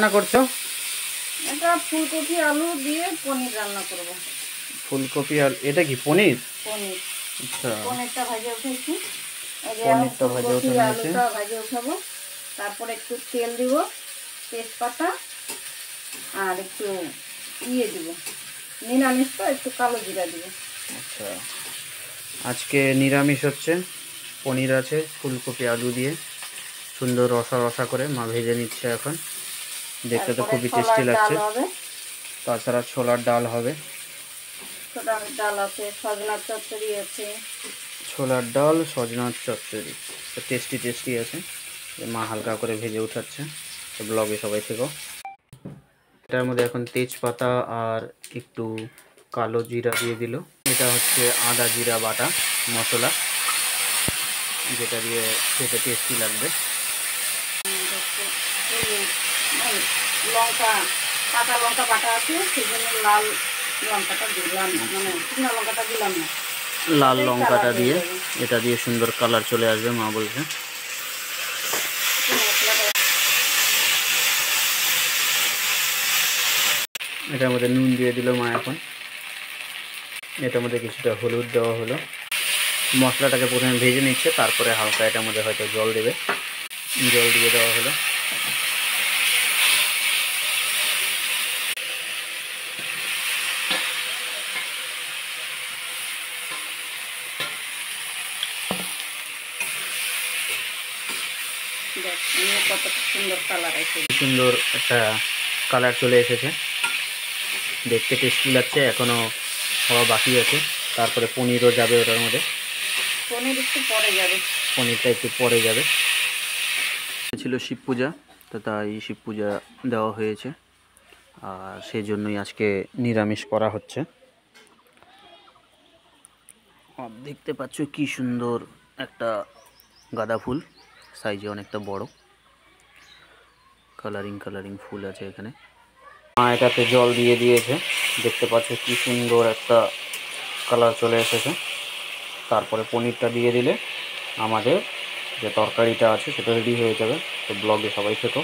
রান্না করছো? এটা ফুলকপি আলু দিয়ে পনির রান্না করব। ফুলকপি আর এটা কি পনির? পনির। আচ্ছা, পনিরটা ভেজে উঠেছি। এই যে পনিরটা ভেজে ফুলকপি ওঠানো হয়েছে। আলুটা ভেজে উঠাবো। তারপরে একটু তেল দিব, তেজপাতা আর একটু দিব, নিরামিষ তো একটু কালো জিরা দিব। আচ্ছা, আজকে নিরামিষ হচ্ছে, পনির আছে ফুলকপি আলু দিয়ে সুন্দর রসা রসা করে মা ভেজে নিচ্ছে এখন। দেখতে তো তারপরে খুবই টেস্টি ছোলার ডাল লাগছে। হবে। তাছাড়া ছোলার ডাল হবে। ছোলার ডাল আছে, সজনার চচ্চড়ি আছে। ছোলার ডাল সজনার চচ্চড়ি টেস্টি টেস্টি আছে। মা হালকা করে ভেজে উঠাচ্ছে। তো ব্লগে সবাই থেকো। এটার মধ্যে এখন তেজপাতা আর একটু কালো জিরা দিয়ে দিল। এটা হচ্ছে আদা জিরা বাটা মশলা, যেটা দিয়ে খেতে টেস্টি লাগবে। লঙ্কা, কাঁচা লঙ্কা বাটা আছে, সেই জন্য লাল লঙ্কাটা দিলাম, মানে শুকনো লঙ্কাটা দিলাম না। লাল লঙ্কাটা দিয়ে এটা দিয়ে সুন্দর কালার চলে আসবে মা বলছে। এটার মধ্যে নুন দিয়ে দিল মা এখন। এটার মধ্যে কিছুটা হলুদ দেওয়া হলো। মশলাটাকে প্রথমে ভেজে নিচ্ছে, তারপরে হালকা এটার মধ্যে হয়তো জল দেবে। জল দিয়ে দেওয়া হলো। কত সুন্দর কালার আছে, সুন্দর একটা কালার চলে এসেছে, দেখতে টেস্টি লাগছে। এখনও হওয়া বাকি আছে, তারপরে পনিরও যাবে ওটার মধ্যে। পনির একটু পরে যাবে, পনিরটা একটু পরে যাবে। ছিল শিব পূজা, তো তাই শিব পূজা দেওয়া হয়েছে, আর সেই জন্যই আজকে নিরামিষ করা হচ্ছে। দেখতে পাচ্ছ কি সুন্দর একটা গাঁদা ফুল, সাইজে অনেকটা বড়, কালারিং কালারিং ফুল আছে এখানে। মা এটাতে জল দিয়ে দিয়েছে, দেখতে পাচ্ছ কি সুন্দর একটা কালার চলে এসেছে। তারপরে পনিরটা দিয়ে দিলে আমাদের যে তরকারিটা আছে সেটা রেডি হয়ে যাবে। তো ব্লগে সবাই থেকো।